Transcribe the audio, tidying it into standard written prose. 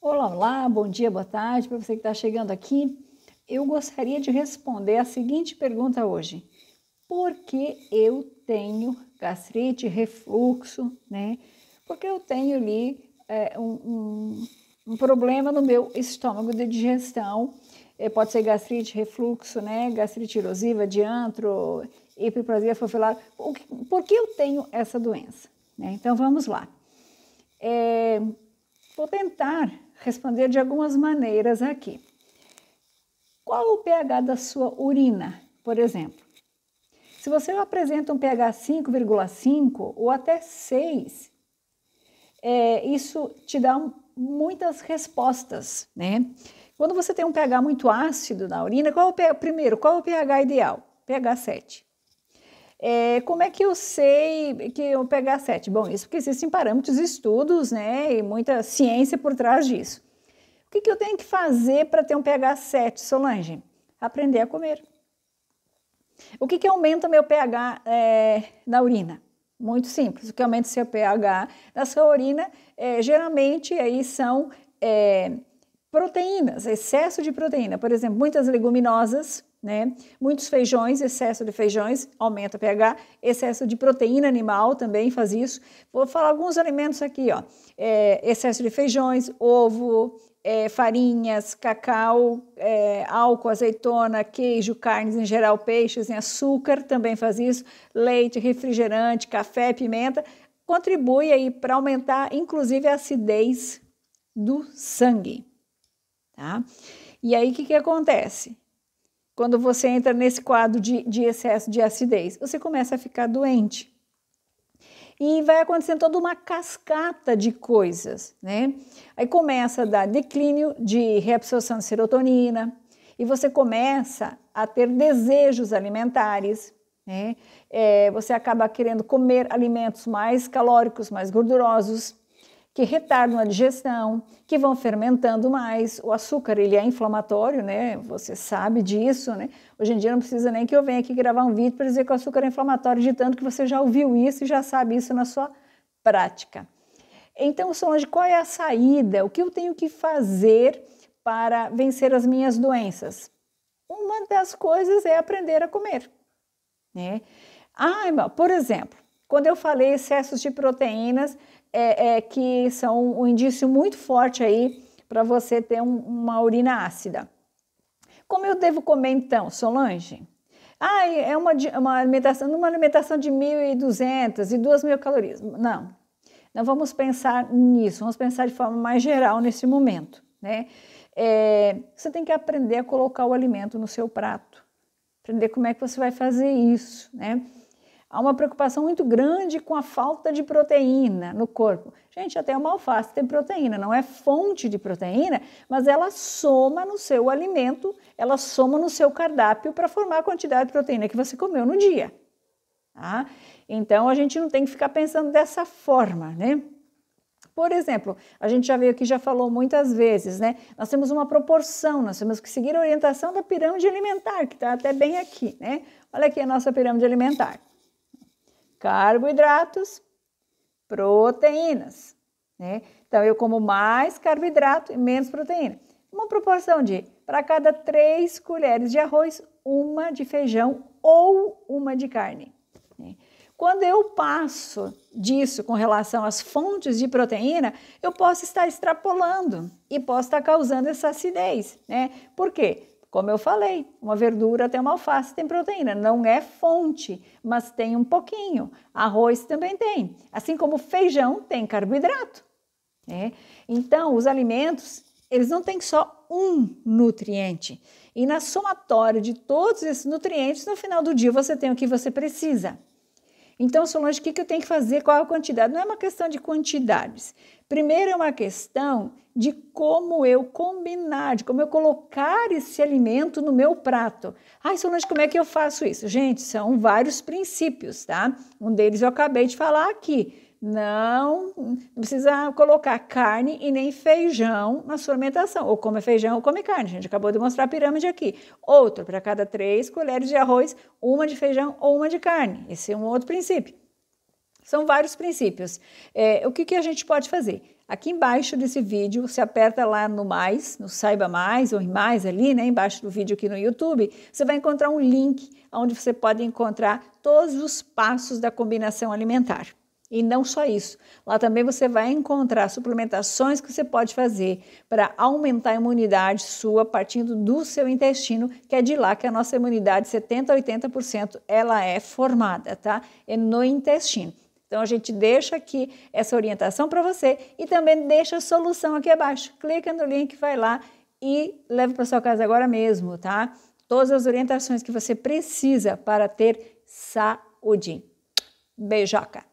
Olá, olá, bom dia, boa tarde para você que está chegando aqui. Eu gostaria de responder a seguinte pergunta hoje: por que eu tenho gastrite, refluxo, né? Porque eu tenho ali um problema no meu estômago de digestão. Pode ser gastrite, refluxo, né? Gastrite erosiva, diantro, hiperplasia fofilar. Por que eu tenho essa doença? Né? Então vamos lá. Vou tentar responder de algumas maneiras aqui. Qual o pH da sua urina, por exemplo? Se você apresenta um pH 5,5 ou até 6, isso te dá muitas respostas, né? Quando você tem um pH muito ácido na urina, qual é o pH ideal? pH 7. Como é que eu sei que eu pH 7? Bom, isso porque existem parâmetros, estudos, né, e muita ciência por trás disso. O que eu tenho que fazer para ter um pH 7, Solange? Aprender a comer. O que aumenta meu pH na urina? Muito simples. O que aumenta o seu pH na sua urina, geralmente, aí são proteínas, excesso de proteína. Por exemplo, muitas leguminosas, né? Muitos feijões, excesso de feijões aumenta o pH, excesso de proteína animal também faz isso. Vou falar alguns alimentos aqui, ó. Excesso de feijões, ovo, farinhas, cacau, álcool, azeitona, queijo, carnes em geral, peixes, açúcar também faz isso, leite, refrigerante, café, pimenta, contribui aí para aumentar, inclusive, a acidez do sangue, tá? E aí, o que acontece? Quando você entra nesse quadro de excesso de acidez, você começa a ficar doente. E vai acontecendo toda uma cascata de coisas, né? Aí começa a dar declínio de reabsorção de serotonina, e você começa a ter desejos alimentares, né? Você acaba querendo comer alimentos mais calóricos, mais gordurosos, que retardam a digestão, que vão fermentando mais. O açúcar, ele é inflamatório, né? Você sabe disso, né? Hoje em dia não precisa nem que eu venha aqui gravar um vídeo para dizer que o açúcar é inflamatório, de tanto que você já ouviu isso e já sabe isso na sua prática. Então, Solange, qual é a saída? O que eu tenho que fazer para vencer as minhas doenças? Uma das coisas é aprender a comer, né? Por exemplo, quando eu falei excessos de proteínas, que são um indício muito forte aí para você ter uma urina ácida. Como eu devo comer então, Solange? É uma alimentação de 1.200 e 2.000 calorias. Não vamos pensar nisso, vamos pensar de forma mais geral nesse momento, né? Você tem que aprender a colocar o alimento no seu prato, aprender como é que você vai fazer isso, né? Há uma preocupação muito grande com a falta de proteína no corpo. Gente, até uma alface tem proteína, não é fonte de proteína, mas ela soma no seu alimento, ela soma no seu cardápio para formar a quantidade de proteína que você comeu no dia. Tá? Então, a gente não tem que ficar pensando dessa forma, né? Por exemplo, a gente já veio aqui, já falou muitas vezes, né? Nós temos uma proporção, nós temos que seguir a orientação da pirâmide alimentar, que está até bem aqui, né? Olha aqui a nossa pirâmide alimentar. Carboidratos, proteínas, né? Então, eu como mais carboidrato e menos proteína. Uma proporção de, para cada 3 colheres de arroz, 1 de feijão ou 1 de carne. Né? Quando eu passo disso com relação às fontes de proteína, eu posso estar extrapolando e posso estar causando essa acidez, né? Por quê? Como eu falei, uma verdura, até uma alface tem proteína, não é fonte, mas tem um pouquinho. Arroz também tem, assim como feijão tem carboidrato. Né? Então, os alimentos, eles não têm só um nutriente. E na somatória de todos esses nutrientes, no final do dia você tem o que você precisa. Então, Solange, o que eu tenho que fazer? Qual a quantidade? Não é uma questão de quantidades. Primeiro é uma questão de como eu combinar, de como eu colocar esse alimento no meu prato. Solange, como é que eu faço isso? Gente, são vários princípios, tá? Um deles eu acabei de falar aqui. Não precisa colocar carne e nem feijão na sua alimentação. Ou come feijão ou come carne. A gente acabou de mostrar a pirâmide aqui. Outro, para cada 3 colheres de arroz, 1 de feijão ou 1 de carne. Esse é um outro princípio. São vários princípios. O que a gente pode fazer? Aqui embaixo desse vídeo, você aperta lá no mais, no Saiba Mais ou em mais ali, né, embaixo do vídeo aqui no YouTube, você vai encontrar um link onde você pode encontrar todos os passos da combinação alimentar. E não só isso, lá também você vai encontrar suplementações que você pode fazer para aumentar a imunidade sua partindo do seu intestino, que é de lá que a nossa imunidade, 70% a 80%, ela é formada, tá? É no intestino. Então, a gente deixa aqui essa orientação para você e também deixa a solução aqui abaixo. Clica no link, vai lá e leva para sua casa agora mesmo, tá? Todas as orientações que você precisa para ter saúde. Beijoca!